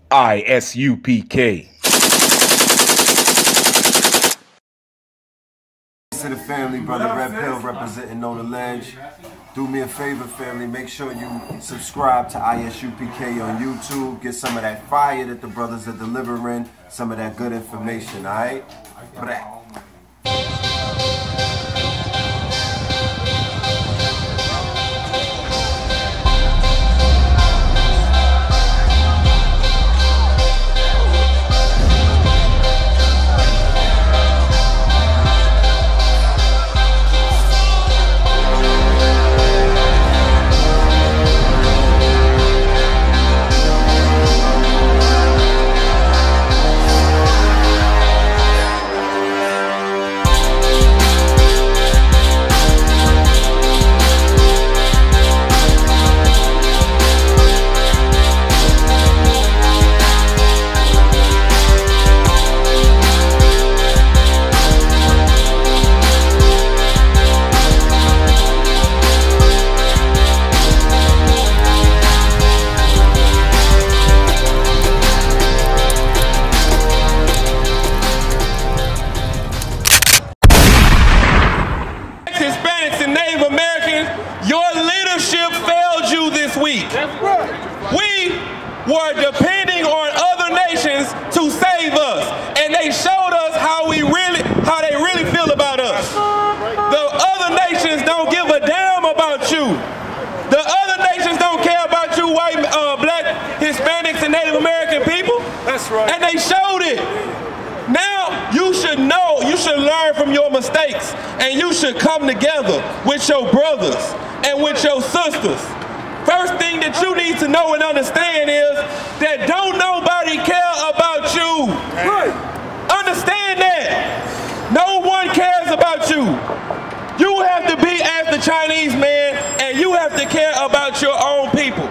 Isupk. To the family, brother Red Pill representing On the Ledge. Do me a favor, family. Make sure you subscribe to Isupk on YouTube. Get some of that fire that the brothers are delivering. Some of that good information, alright? Hispanics and Native Americans, your leadership failed you this week. We were depending on other nations to save us, and they showed us how they really feel about us. The other nations don't give a damn about you. The other nations don't care about you, white, black, Hispanics, and Native American people. That's right. And they showed it. Now you should know, you should learn from your mistakes, and you should come together with your brothers and with your sisters. First thing that you need to know and understand is that don't nobody care about you. Right. Understand that. No one cares about you. You have to be as the Chinese man, and you have to care about your own people.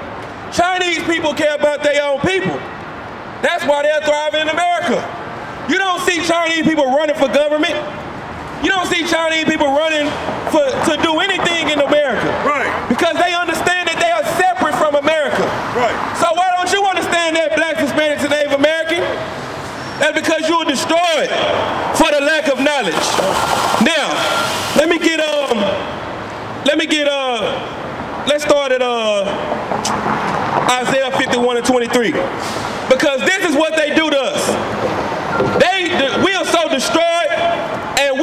Chinese people care about their own people. That's why they're thriving in America. You don't see Chinese people running for government. You don't see Chinese people running to do anything in America. Right. Because they understand that they are separate from America. Right. So why don't you understand that, blacks, Hispanics, and Native American? That's because you were destroyed for the lack of knowledge. Now, let's start at Isaiah 51:23. Because this is what they do to us. We are so destroyed, and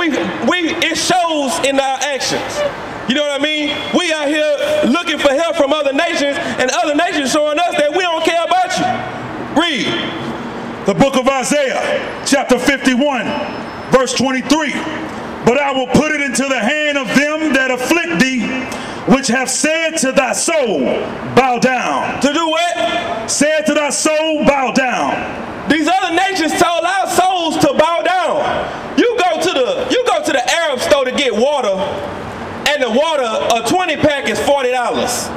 it shows in our actions. You know what I mean? We out here looking for help from other nations, and other nations showing us that we don't care about you. Read. The book of Isaiah, chapter 51, verse 23. But I will put it into the hand of them that afflict thee, which have said to thy soul, bow down. To do what? Said to thy soul, bow down. These other nations told our souls to bow down. You go to the Arab store to get water, and the water, a 20-pack is $40.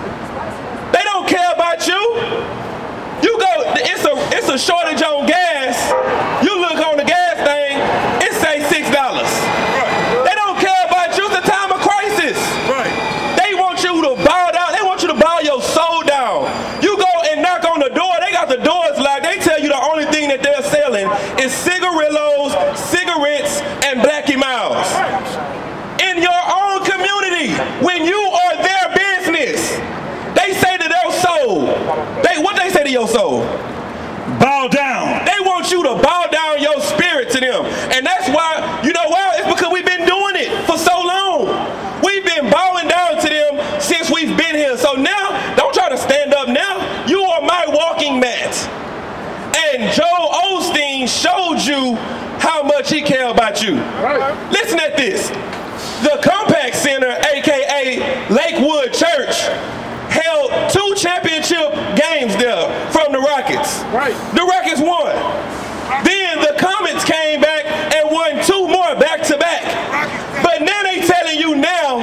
They don't care about you. You go, it's a shortage on gas. You look on the gas thing, it say $6. They don't care about you. It's a time of crisis. Right. They want you to bow down. They want you to bow your soul down. You go and knock on the door. They got the doors locked. They tell you the only thing that they're selling is cigarillos, cigarettes, and Blackie Miles. In your own community, when you are their business, they say to their soul, what they say to your soul? Bow down. They want you to bow down your spirit to them. And that's why, you know why? It's because we've been doing it for so long. We've been bowing down to them since we've been here. So now, don't try to stand up now. You are my walking mat. And Joel Osteen showed you how much he cares about you. Right. Listen at this. The Compact Center, aka Lakewood Church, held 2 championship games there from the Rockets. Right. The Rockets won. Then the Comets came back and won 2 more back-to-back. But now they telling you now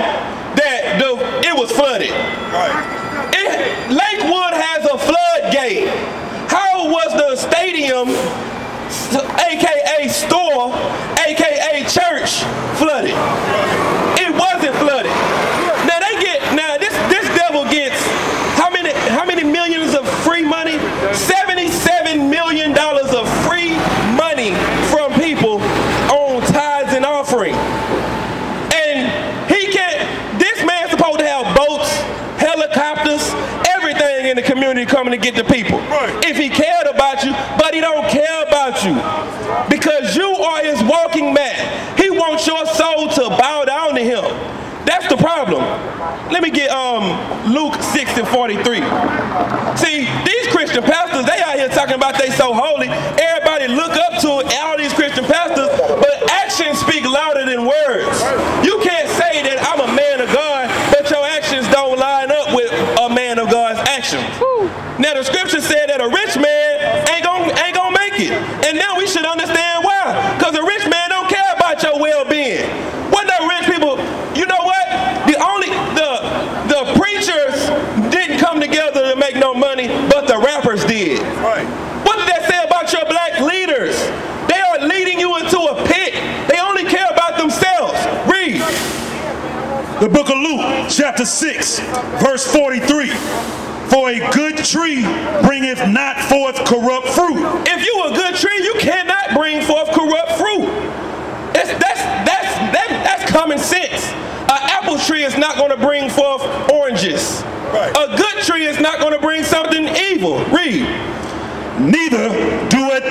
that it was flooded. Right. Lakewood has a floodgate. How was the stadium, aka store, aka church, flooded? It wasn't flooded. Now this devil gets how many millions of free money? $77 million to get the people. If he cared about you, but he don't care about you. Because you are his walking mat. He wants your soul to bow down to him. That's the problem. Let me get Luke 6:43. See, these Christian pastors, they out here talking about they so holy. Everybody look up to all these Christian pastors, but actions speak louder than words. You can't say that I'm a man of God, but your actions don't line up with a man of God's actions. Now the scripture said that a rich man ain't gonna make it. And now we should understand why. Because a rich man don't care about your well-being. What the rich people, you know what? The preachers didn't come together to make no money, but the rappers did. Right. What did that say about your black leaders? They are leading you into a pit. They only care about themselves. Read. The book of Luke, chapter 6, verse 43. For a good tree bringeth not forth corrupt fruit. If you a good tree, you cannot bring forth corrupt fruit. That's common sense. An apple tree is not going to bring forth oranges. Right. A good tree is not going to bring something evil. Read. Neither doeth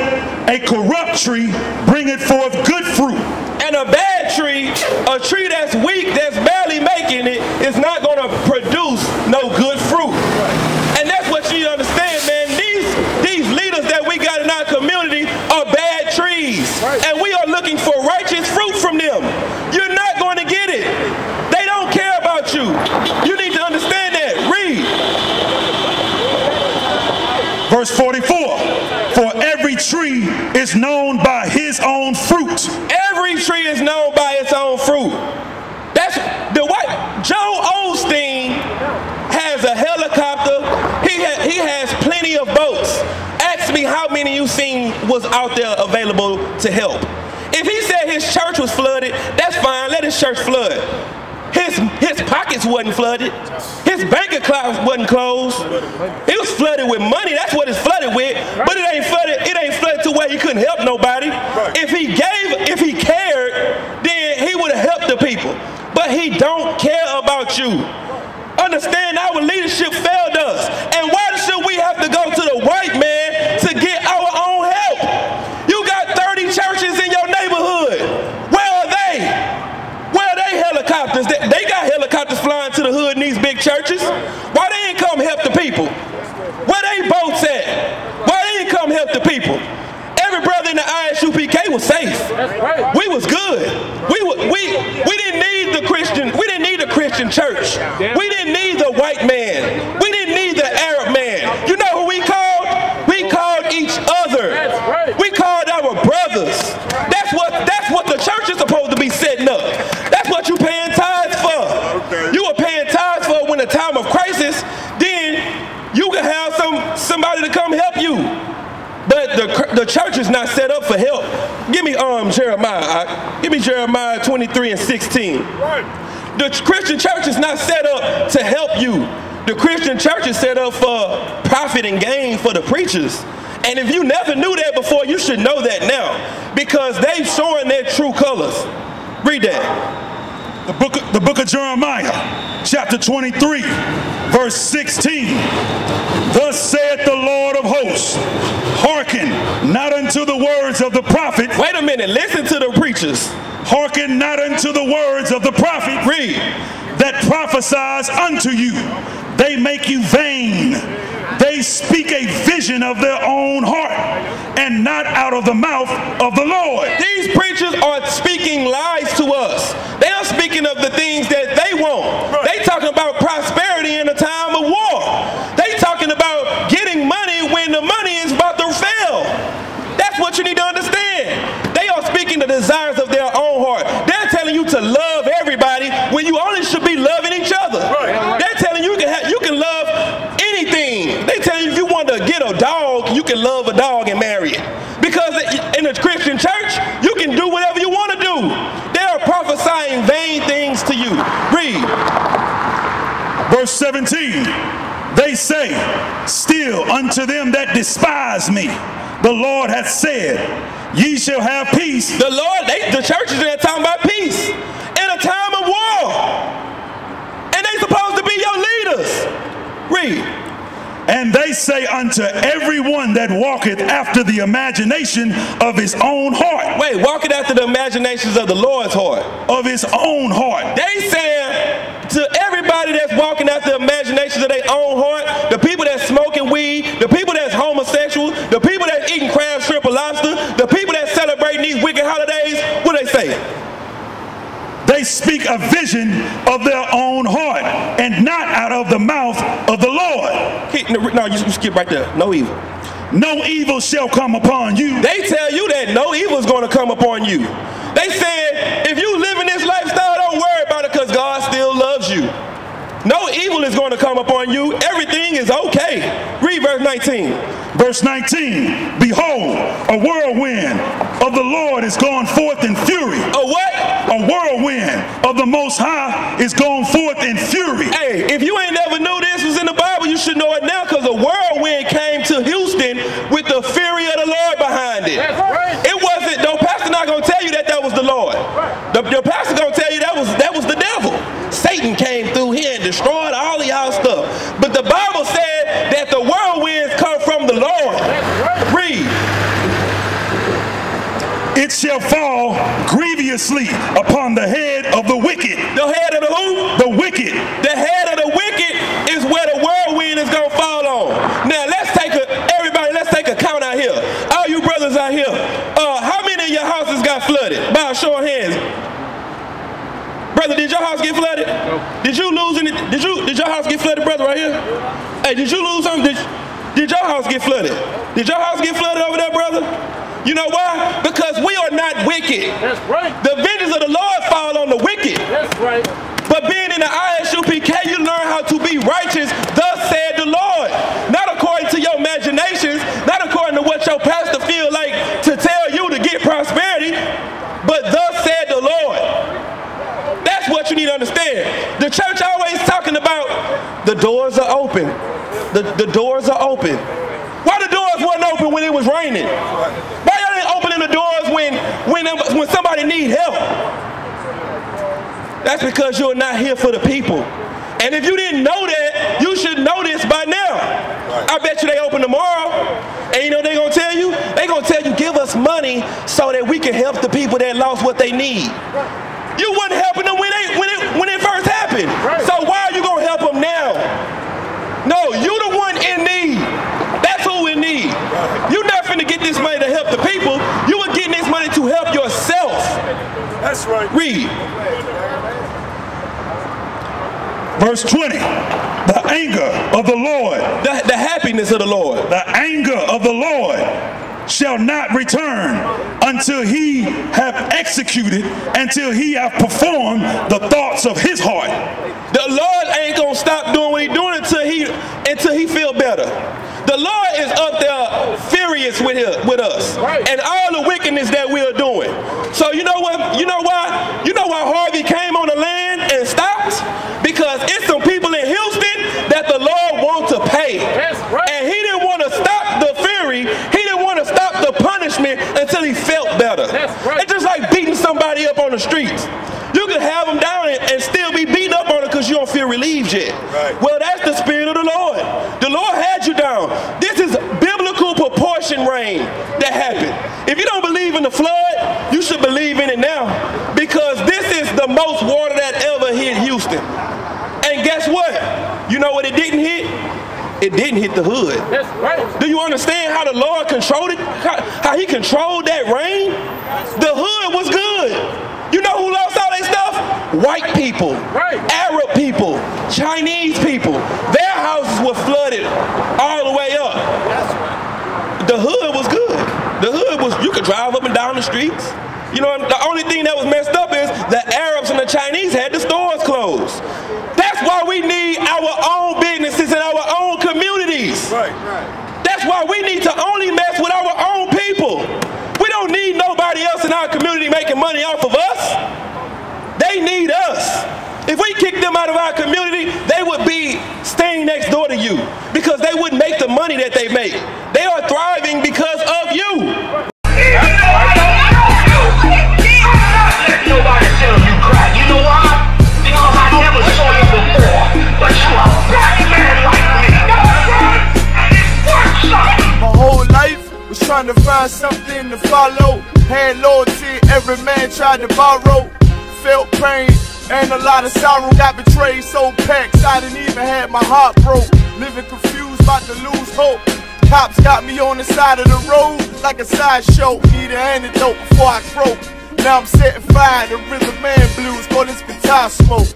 a corrupt tree bringeth forth good fruit. And a bad tree, a tree that's weak, that's barely making it, is not going to produce no good fruit. Right. And that's what you understand, man. These leaders that we got in our community are bad trees. Right. And we are looking for righteous fruit from them. You're not going to get it. They don't care about you. You need to understand that. Read. Verse 44. For every tree is known by his own fruit. Every tree is known by its own fruit. That's the what Joe Osteen has a helicopter. He has plenty of boats. Ask me how many you seen was out there available to help. If he said his church was flooded, that's fine. Let his church flood. His pockets wasn't flooded. His bank account wasn't closed. It was flooded with money. That's what it's flooded with. But it ain't flooded to where he couldn't help nobody. If he cared, then he would have helped the people. But he don't care about you. Understand, our leadership failed us. And why should we have to go to the white man to get our own help? You got 30 churches in your neighborhood. Where are they? Where are they helicopters? They got helicopters flying to the hood in these big churches. Why they ain't come help the people? Where they boats at? Why they ain't come help the people? Every brother in the Isupk was safe. We was good. We didn't need the Christian. We didn't need a Christian church. We didn't need the white man. We didn't need the Arab man. You know who we called? We called each other. We called our brothers. That's what the church is supposed to be setting up. That's what you paying tithes for. You were paying tithes for when a time of crisis. Then you can have somebody to come help you. But the church is not set up for help. Give me Jeremiah. Give me Jeremiah 23:16. The Christian church is not set up to help you. The Christian church is set up for profit and gain for the preachers. And if you never knew that before, you should know that now. Because they've showing their true colors. Read that. The book of Jeremiah, chapter 23, verse 16. Thus saith the Lord of hosts, hearken not unto the words of the prophet. Wait a minute, listen to the preachers. Hearken not unto the words of the prophet. Read. That prophesies unto you. They make you vain. They speak a vision of their own heart and not out of the mouth of the Lord. These preachers are speaking lies to us. They are speaking of the things that they want. Right. They talking about prosperity in a time of war. They talking about getting money when the money is about to fail. That's what you need to understand. They are speaking the desires of their own heart. They're telling you to love everybody when you only should be loving each other. Right. They're telling you you can love anything. They tell you if you want to get a dog, you can love a dog and marry it. Because in a Christian church, you can do whatever you want to do. They are prophesying vain things to you. Read. Verse 17. They say, still unto them that despise me, the Lord hath said, ye shall have peace. The churches are talking about peace in a time of war. And they supposed to be your leaders. Read. And they say unto everyone that walketh after the imagination of his own heart. Wait, walking after the imaginations of the Lord's heart. Of his own heart. They saying to everybody that's walking after the imaginations of their own heart, the people that's smoking weed, the people that's homosexual, the people that's eating crab, shrimp, or lobster, the people that's celebrating these wicked holidays, what do they say? They speak a vision of their own heart and not out of the mouth of the Lord. No, you skip right there. No evil. No evil shall come upon you. They tell you that no evil is going to come upon you. They said, if you live in this lifestyle, don't worry about it because God still loves you. No evil is going to come upon you. Everything is okay. Read verse 19. Verse 19, behold, a whirlwind of the Lord is gone forth in fury. A what? A whirlwind of the Most High is gone forth in fury. Hey, if you ain't never knew this was in the Bible, you should know it now because a whirlwind came to Houston with the fury of the Lord behind it. That's right. It wasn't, the pastor not going to tell you that was the Lord. The pastor going to tell you that was the devil. Satan came through here and destroyed all of y'all stuff. But the Bible said that the whirlwinds come from the Lord. Read. It shall fall grievously upon the head of the wicked. The head of the who? The wicked. The head of the wicked is where the whirlwind is going to fall on. Now let's take a count out here. All you brothers out here, how many of your houses got flooded? By a show of hands. Brother, did your house get flooded? No. Did you lose any? Did your house get flooded, brother, right here? Hey, did you lose something? Did your house get flooded? Did your house get flooded over there, brother? You know why? Because we are not wicked. That's right. The vengeance of the Lord fall on the wicked. That's right. But being in the ISUPK, you learn how to be righteous, thus said the Lord. Not according to your imaginations, not according to what your pastor feel like to tell you to get prosperity, but thus said the Lord. That's what you need to understand. The church always talking about the doors are open. The doors are open. Why the doors weren't open when it was raining? Why y'all ain't opening the doors when somebody need help? That's because you're not here for the people. And if you didn't know that, you should know this by now. I bet you they open tomorrow. And you know what they're going to tell you? They're going to tell you, give us money so that we can help the people that lost what they need. You wasn't helping them when it first happened. So why are you going to help them now? No, you the one in need. That's who in need. You're not finna get this money to help the people. You were getting this money to help yourself. That's right. Read. Verse 20, the anger of the Lord. The happiness of the Lord. The anger of the Lord shall not return until he have executed, until he have performed the thoughts of his heart. The Lord ain't gonna stop doing what he's doing until he feel better. The Lord is up there furious with us and all the wickedness that we are doing. So you know what? You know why? You know why Harvey came on the land and stopped? Because it's some people in Houston that the Lord wants to pay. And he didn't want to stop the fury. He didn't want to stop the punishment until he felt better. It's just like beating somebody up on the streets. You can have them down and still be beating up on it because you don't feel relieved yet. Well, that's the spirit of the Lord. The Lord had you down. This is biblical proportion rain that happened. If you don't believe in the flood, you should believe in it now, because this is the most water that ever hit Houston. And guess what? You know what it didn't hit? It didn't hit the hood. That's right. Do you understand how the Lord controlled it? How he controlled that rain? The hood was good. You know who lost all their stuff? White people, Arab people, Chinese people. Their houses were flooded all the way up. The hood was good. The hood was, you could drive up and down the streets. You know, the only thing that was messed up is the Arabs and the Chinese had the stores closed. That's why we need our own businesses and our own communities. That's why we need to only mess with our own people. We don't need nobody else in our community making money off of us. They need us. If we kick them out of our community, they would be staying next door to you because they wouldn't make the money that they make. They are thriving because of you. Nobody tell you cry. You know why? Because I never saw you before. But you a black man like me. Was trying to find something to follow. Had loyalty, every man tried to borrow. Felt pain and a lot of sorrow. Got betrayed, sold packs, I didn't even have my heart broke. Living confused, about to lose hope. Cops got me on the side of the road like a sideshow. Need an antidote before I croak. Now I'm setting fire to rhythm man blues for this guitar smoke.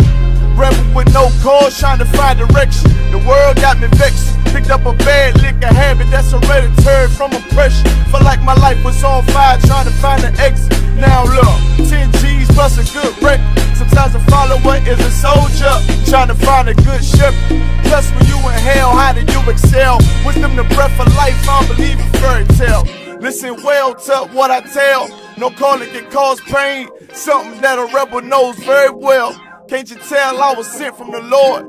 Rebel with no cause, trying to find direction. The world got me vexed. Picked up a bad liquor habit that's hereditary from oppression. Felt like my life was on fire, trying to find an exit. Now look, 10 G's plus a good wreck. Sometimes a follower is a soldier, trying to find a good shepherd. Plus when you in hell, how do you excel? Wisdom the breath of life, I don't believe in fairy tale. Listen well to what I tell. No calling can cause pain. Something that a rebel knows very well. Can't you tell I was sent from the Lord?